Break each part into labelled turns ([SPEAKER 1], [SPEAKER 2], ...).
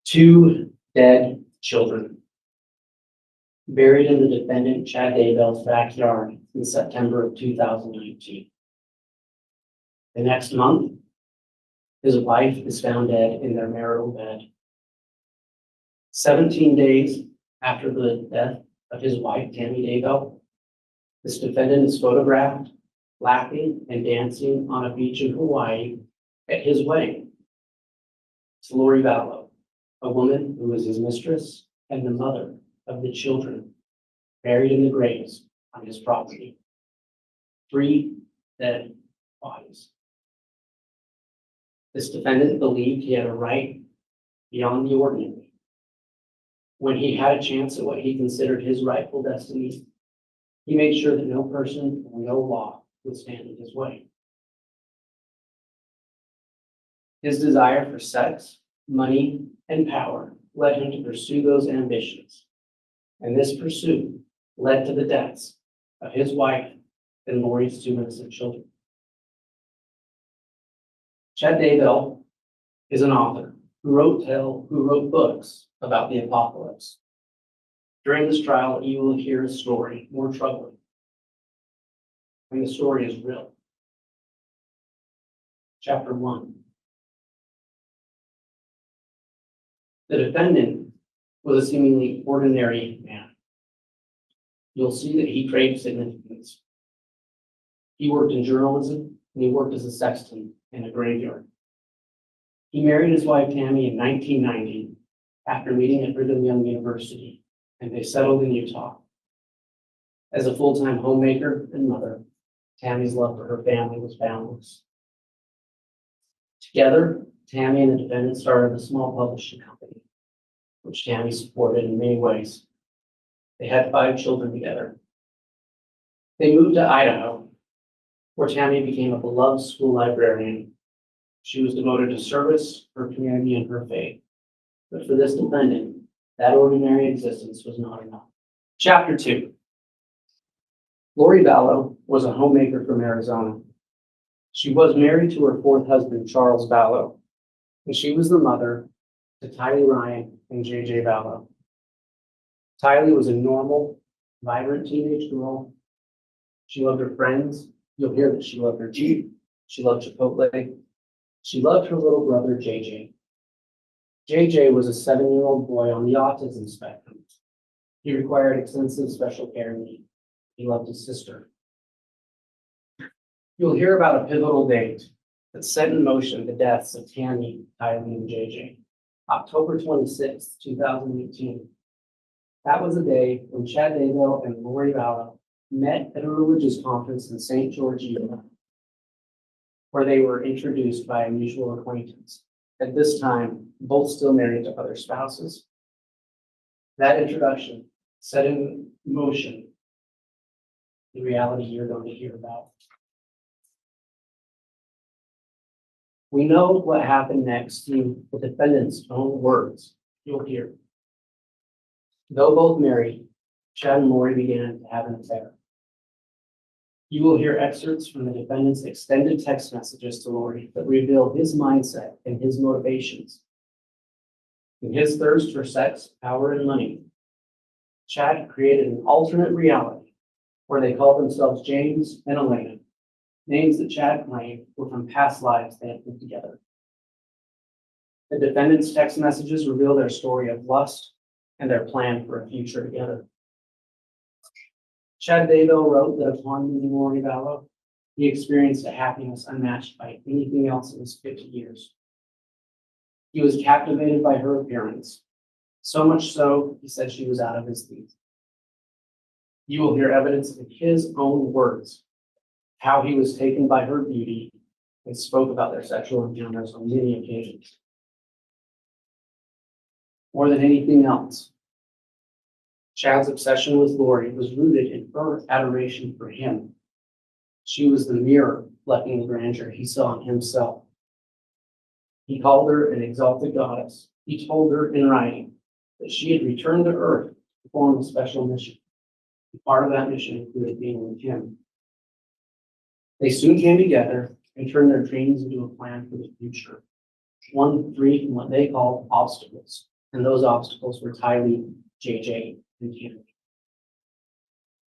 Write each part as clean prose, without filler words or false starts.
[SPEAKER 1] Two dead children buried in the defendant Chad Daybell's backyard in September of 2019. The next month, his wife is found dead in their marital bed. 17 days after the death of his wife, Tammy Daybell, this defendant is photographed laughing and dancing on a beach in Hawaii at his wedding. It's Lori Vallow, a woman who was his mistress and the mother of the children buried in the graves on his property. 3 dead bodies. This defendant believed he had a right beyond the ordinary. When he had a chance at what he considered his rightful destiny, he made sure that no person or no law would stand in his way. His desire for sex, money, and power led him to pursue those ambitions. And this pursuit led to the deaths of his wife and Lori's 2 innocent children. Chad Daybell is an author who wrote books about the apocalypse. During this trial, you will hear a story more troubling. And the story is real. Chapter 1. The defendant was a seemingly ordinary man. You'll see that he craved significance. He worked in journalism, and he worked as a sexton in a graveyard. He married his wife Tammy in 1990 after meeting at Brigham Young University, and they settled in Utah. As a full-time homemaker and mother, Tammy's love for her family was boundless. Together, Tammy and the defendant started a small publishing company, which Tammy supported in many ways. They had 5 children together. They moved to Idaho, where Tammy became a beloved school librarian. She was devoted to service, her community, and her faith. But for this defendant, that ordinary existence was not enough. Chapter 2. Lori Vallow was a homemaker from Arizona. She was married to her 4th husband, Charles Vallow, and she was the mother to Tylee Ryan and JJ Vallow. Tylee was a normal, vibrant teenage girl. She loved her friends. You'll hear that she loved her Jeep. She loved Chipotle. She loved her little brother, JJ. JJ was a 7-year-old boy on the autism spectrum. He required extensive special care and needs. He loved his sister. You'll hear about a pivotal date that set in motion the deaths of Tammy, Tylee, and JJ. October 26, 2018. That was the day when Chad Daybell and Lori Vallow met at a religious conference in St. George, Utah, where they were introduced by a mutual acquaintance. At this time, both still married to other spouses. That introduction set in motion the reality you're going to hear about. We know what happened next through the defendant's own words. You'll hear. Though both married, Chad and Lori began to have an affair. You will hear excerpts from the defendant's extended text messages to Lori that reveal his mindset and his motivations. In his thirst for sex, power, and money, Chad created an alternate reality where they called themselves James and Elena, names that Chad claimed were from past lives they had put together. The defendant's text messages reveal their story of lust and their plan for a future together. Chad Daybell wrote that upon meeting Lori Vallow, he experienced a happiness unmatched by anything else in his 50 years. He was captivated by her appearance, so much so, he said she was out of his league. You will hear evidence in his own words, how he was taken by her beauty and spoke about their sexual encounters on many occasions. More than anything else, Chad's obsession with Lori was rooted in her adoration for him. She was the mirror reflecting the grandeur he saw in himself. He called her an exalted goddess. He told her in writing that she had returned to earth to perform a special mission. And part of that mission included being with him. They soon came together and turned their dreams into a plan for the future, one free from what they called obstacles. and those obstacles were Tylee, JJ, and Tammy.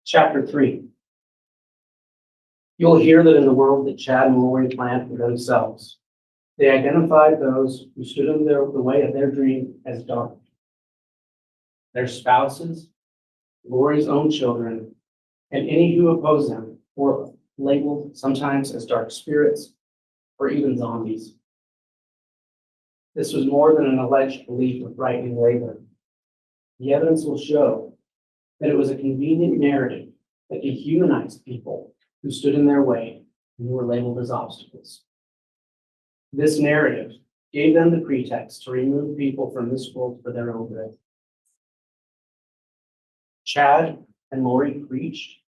[SPEAKER 1] Chapter 3. You'll hear that in the world that Chad and Lori planned for themselves, they identified those who stood in the way of their dream as dark. Their spouses, Lori's own children, and any who oppose them were labeled sometimes as dark spirits or even zombies. This was more than an alleged belief of right-wing labor. The evidence will show that it was a convenient narrative that dehumanized people who stood in their way and who were labeled as obstacles. This narrative gave them the pretext to remove people from this world for their own good. Chad and Lori preached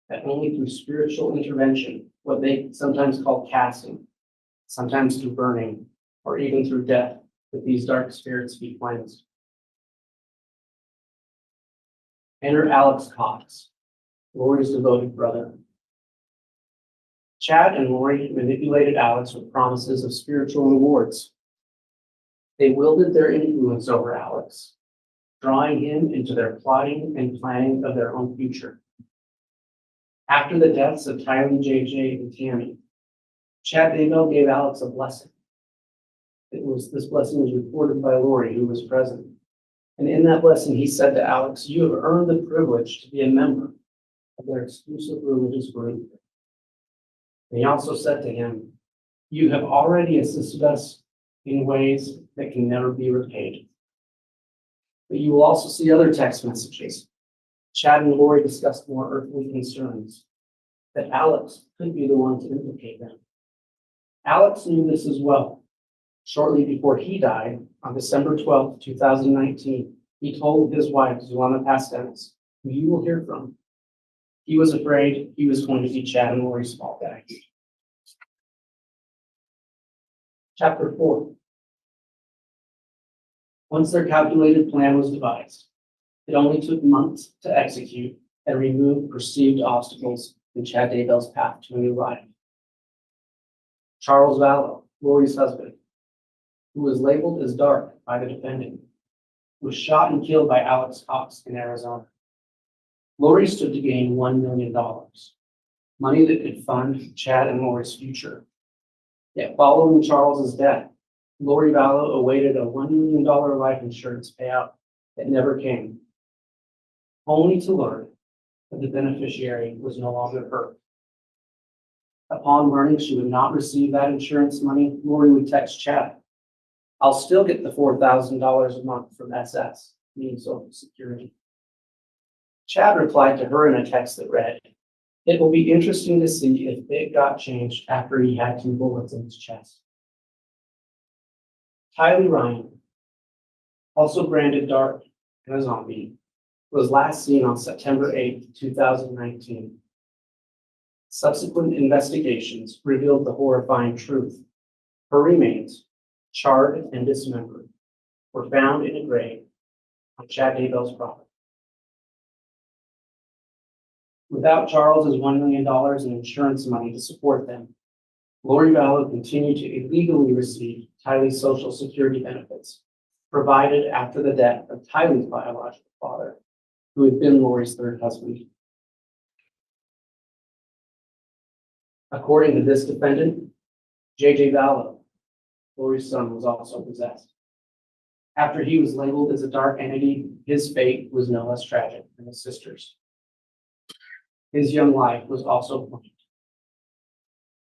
[SPEAKER 1] that only through spiritual intervention, what they sometimes called casting, sometimes through burning, or even through death, that these dark spirits be cleansed. Enter Alex Cox, Lori's devoted brother. Chad and Lori manipulated Alex with promises of spiritual rewards. They wielded their influence over Alex, drawing him into their plotting and planning of their own future. After the deaths of Tylee, JJ, and Tammy, Chad Daybell gave Alex a blessing. This blessing was reported by Lori, who was present. And in that blessing, he said to Alex, "You have earned the privilege to be a member of their exclusive religious group." And he also said to him, "You have already assisted us in ways that can never be repaid." But you will also see other text messages. Chad and Lori discussed more earthly concerns, that Alex could be the one to implicate them. Alex knew this as well. Shortly before he died, on December 12th, 2019, he told his wife, Zulana Pastenis, who you will hear from, he was afraid he was going to be Chad and Lori's fall guy. Chapter 4. Once their calculated plan was devised, it only took months to execute and remove perceived obstacles in Chad Daybell's path to a new life. Charles Vallow, Lori's husband, who was labeled as dark by the defendant, was shot and killed by Alex Cox in Arizona. Lori stood to gain $1 million, money that could fund Chad and Lori's future. Yet following Charles's death, Lori Vallow awaited a $1 million life insurance payout that never came, only to learn that the beneficiary was no longer her. Upon learning she would not receive that insurance money, Lori would text Chad, "I'll still get the $4,000 a month from SS, meaning Social Security." Chad replied to her in a text that read, "It will be interesting to see if it got changed after he had 2 bullets in his chest." Tylee Ryan, also branded dark and a zombie, was last seen on September 8th, 2019. Subsequent investigations revealed the horrifying truth. Her remains, charred and dismembered, were found in a grave on Chad Daybell's property. Without Charles's $1 million in insurance money to support them, Lori Vallow continued to illegally receive Tylee's Social Security benefits, provided after the death of Tylee's biological father, who had been Lori's 3rd husband. According to this defendant, JJ Vallow, Lori's son, was also possessed. After he was labeled as a dark entity, his fate was no less tragic than his sister's. His young life was also planned.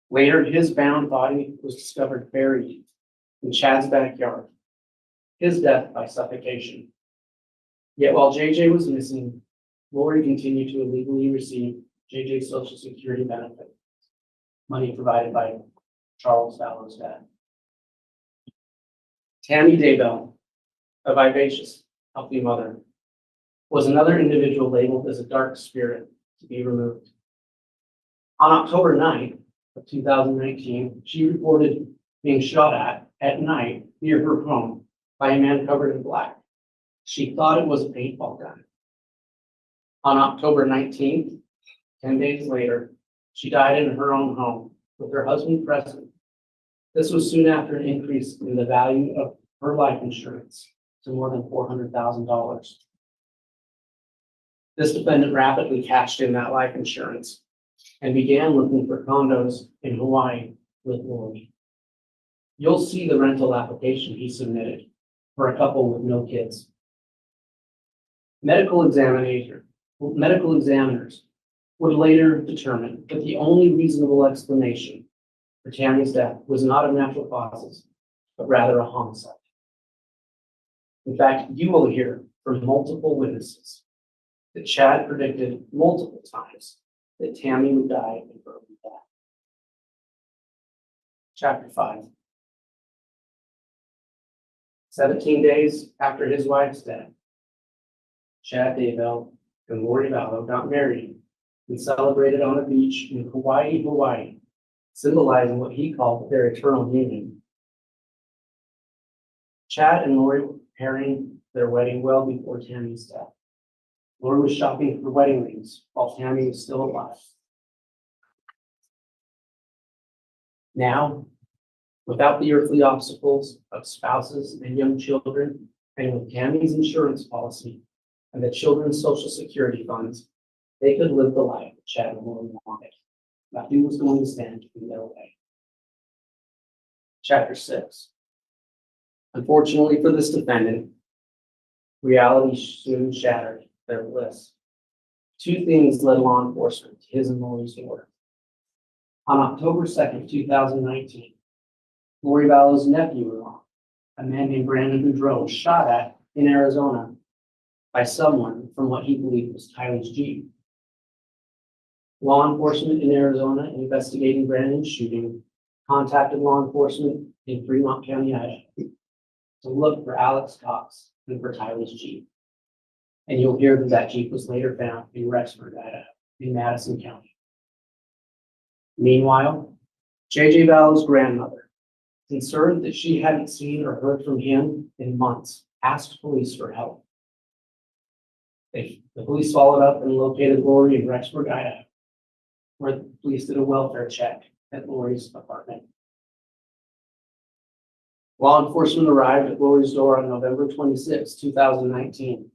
[SPEAKER 1] Later, his bound body was discovered buried in Chad's backyard, his death by suffocation. Yet while JJ was missing, Lori continued to illegally receive JJ's Social Security benefit, money provided by Charles Vallow's dad. Tammy Daybell, a vivacious, healthy mother, was another individual labeled as a dark spirit to be removed. On October 9th of 2019, she reported being shot at night near her home by a man covered in black. She thought it was a paintball gun. On October 19th, 10 days later, she died in her own home with her husband present. This was soon after an increase in the value of her life insurance to more than $400,000. This defendant rapidly cashed in that life insurance and began looking for condos in Hawaii with Lori. You'll see the rental application he submitted for a couple with no kids. Medical examiners would later determine that the only reasonable explanation for Tammy's death was not of natural causes, but rather a homicide. In fact, you will hear from multiple witnesses that Chad predicted multiple times that Tammy would die of an early death. Chapter 5. 17 days after his wife's death, Chad Daybell and Lori Vallow got married and celebrated on a beach in Hawaii, Hawaii, symbolizing what he called their eternal union. Chad and Lori were preparing their wedding well before Tammy's death. Lori was shopping for wedding rings while Tammy was still alive. Now, without the earthly obstacles of spouses and young children, and with Tammy's insurance policy and the children's social security funds, they could live the life that Chad and Lori wanted. Nothing was going to stand in their way. Chapter 6. Unfortunately for this defendant, reality soon shattered their bliss. Two things led law enforcement to his and Lori's door. On October 2nd, 2019, Lori Vallow's nephew-in-law, a man named Brandon Boudreaux, was shot at in Arizona by someone from what he believed was Tyler's Jeep. Law enforcement in Arizona investigating Brandon's shooting contacted law enforcement in Fremont County, Idaho, to look for Alex Cox and for Tyler's Jeep. And you'll hear that that Jeep was later found in Rexburg, Idaho, in Madison County. Meanwhile, J.J. Vallow's grandmother, concerned that she hadn't seen or heard from him in months, asked police for help. The police followed up and located Lori in Rexburg, Idaho, where the police did a welfare check at Lori's apartment. Law enforcement arrived at Lori's door on November 26, 2019.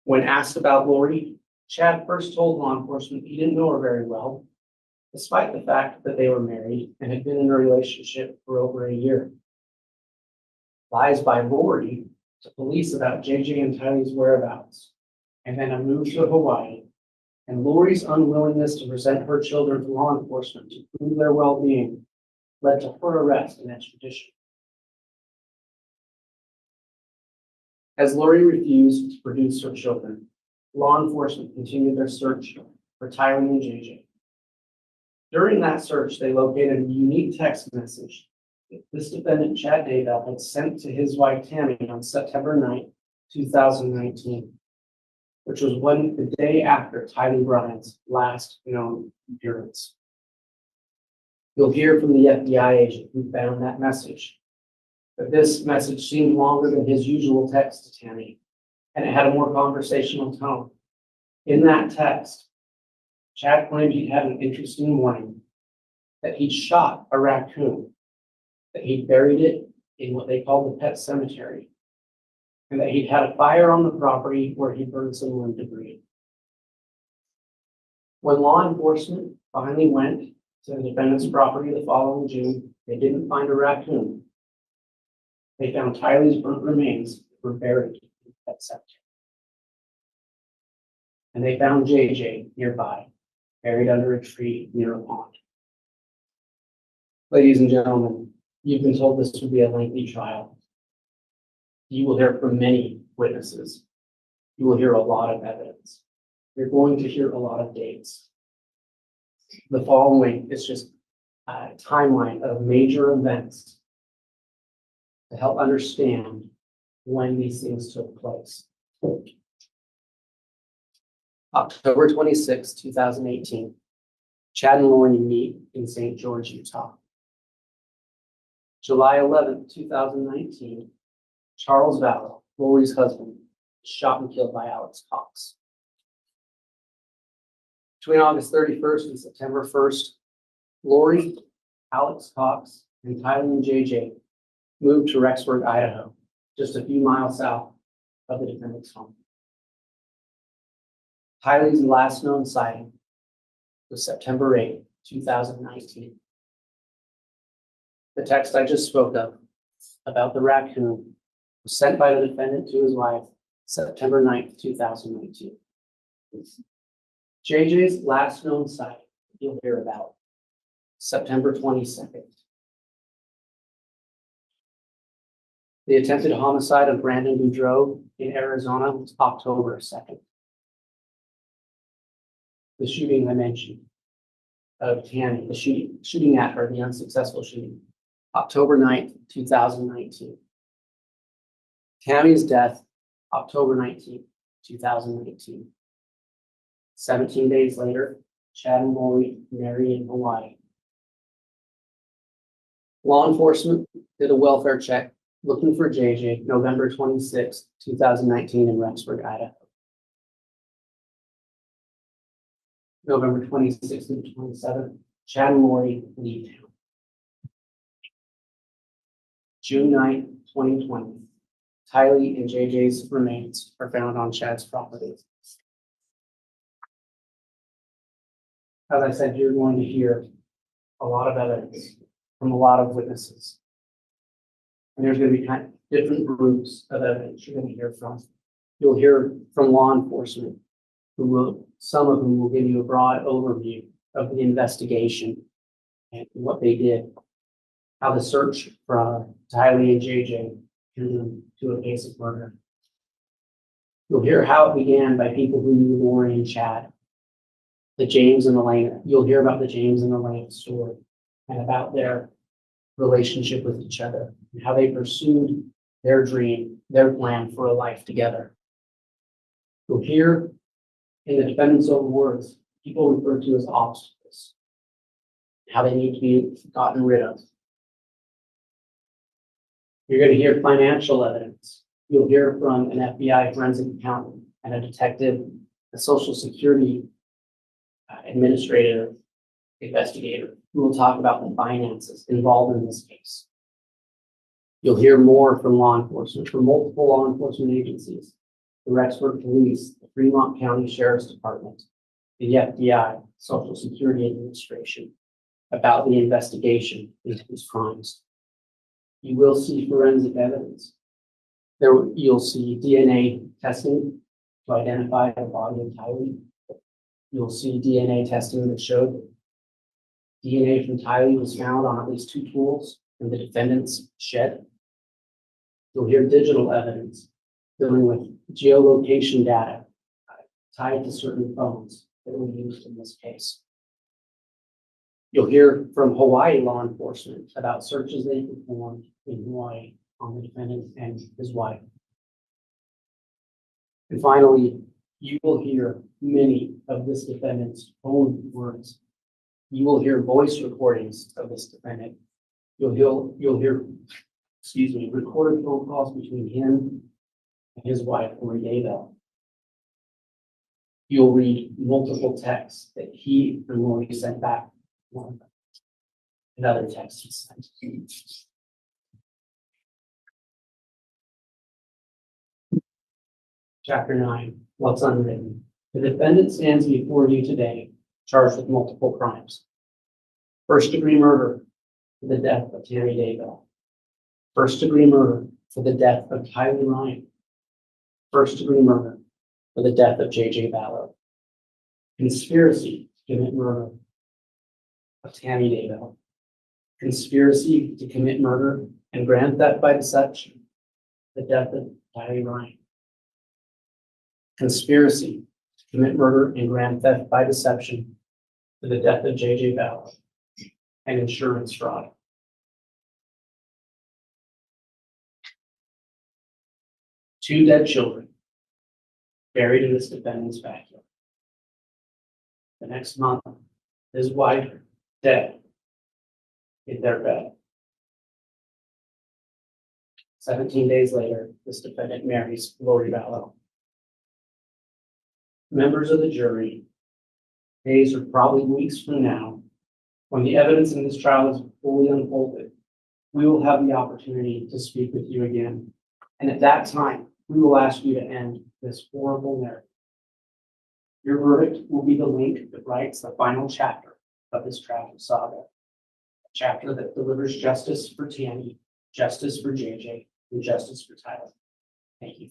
[SPEAKER 1] When asked about Lori, Chad first told law enforcement he didn't know her very well, despite the fact that they were married and had been in a relationship for over a year. Lies by Lori to police about JJ and Tylee's whereabouts, and then a move to Hawaii, and Lori's unwillingness to present her children to law enforcement to prove their well-being led to her arrest and extradition. As Lori refused to produce her children, law enforcement continued their search for Tylee and JJ. During that search, they located a unique text message that this defendant, Chad Daybell, had sent to his wife, Tammy, on September 9, 2019, which was the day after Tylee Bryant's last known appearance. You'll hear from the FBI agent who found that message, but this message seemed longer than his usual text to Tammy, and it had a more conversational tone. In that text, Chad claimed he'd had an interesting morning, that he'd shot a raccoon, that he'd buried it in what they called the pet cemetery, and that he'd had a fire on the property where he burned some wood debris. When law enforcement finally went to the defendant's property the following June, they didn't find a raccoon. They found Tylee's burnt remains that were buried in the pet cemetery. And they found JJ nearby, buried under a tree near a pond. Ladies and gentlemen, you've been told this would be a lengthy trial. You will hear from many witnesses. You will hear a lot of evidence. You're going to hear a lot of dates. The following is just a timeline of major events to help understand when these things took place. October 26, 2018, Chad and Lori meet in St. George, Utah. July 11, 2019, Charles Vallow, Lori's husband, was shot and killed by Alex Cox. Between August 31st and September 1st, Lori, Alex Cox, and Tylee and JJ moved to Rexburg, Idaho, just a few miles south of the defendant's home. Tylee's last known sighting was September 8, 2019. The text I just spoke of about the raccoon was sent by the defendant to his wife September 9th, 2019. JJ's last known sighting you'll hear about September 22nd. The attempted homicide of Brandon Boudreaux in Arizona was October 2nd. The shooting I mentioned of Tammy, the shooting at her, the unsuccessful shooting, October 9th, 2019. Tammy's death, October 19th, 2019. 17 days later, Chad and Molly married in Hawaii. Law enforcement did a welfare check looking for JJ November 26, 2019 in Rexburg, Idaho. November 26th and 27th, Chad and Lori leave town. June 9th, 2020, Tylee and JJ's remains are found on Chad's property. As I said, you're going to hear a lot of evidence from a lot of witnesses. And there's going to be kind of different groups of evidence you're going to hear from. You'll hear from law enforcement, some of whom will give you a broad overview of the investigation and what they did, how the search for Tylee and JJ turned to a case of murder. You'll hear how it began by people who knew Lori and Chad, the James and Elena. You'll hear about the James and Elena story and about their relationship with each other and how they pursued their dream, their plan for a life together. You'll hear in the defendant's own words, people referred to as obstacles, how they need to be gotten rid of. You're going to hear financial evidence. You'll hear from an FBI forensic accountant and a detective, a Social Security administrator, investigator, who will talk about the finances involved in this case. You'll hear more from law enforcement, from multiple law enforcement agencies, the Rexburg Police, the Fremont County Sheriff's Department, the FBI, Social Security Administration, about the investigation into these crimes. You will see forensic evidence. You'll see DNA testing to identify the body of Tylee. You'll see DNA testing that showed DNA from Tylee was found on at least 2 tools in the defendant's shed. You'll hear digital evidence dealing with geolocation data tied to certain phones that were used in this case. You'll hear from Hawaii law enforcement about searches they performed in Hawaii on the defendant and his wife. And finally, you will hear many of this defendant's own words. You will hear voice recordings of this defendant. You'll hear, recorded phone calls between him and his wife, Chad Daybell. You'll read multiple texts that he and Lori sent back. Another text he sent. Chapter 9, what's unwritten. The defendant stands before you today, charged with multiple crimes. First-degree murder for the death of Chad Daybell. First-degree murder for the death of Tylee Ryan. First-degree murder for the death of JJ Vallow. Conspiracy to commit murder of Tammy Daybell. Conspiracy to commit murder and grand theft by deception, the death of Tylee Ryan. Conspiracy to commit murder and grand theft by deception for the death of JJ Vallow, and insurance fraud. Two dead children buried in this defendant's backyard. The next month, his wife dead in their bed. 17 days later, this defendant marries Lori Vallow. Members of the jury, days or probably weeks from now, when the evidence in this trial is fully unfolded, we will have the opportunity to speak with you again And at that time, we will ask you to end this horrible narrative. Your verdict will be the link that writes the final chapter of this tragic saga. A chapter that delivers justice for Tammy, justice for JJ, and justice for Tyler. Thank you.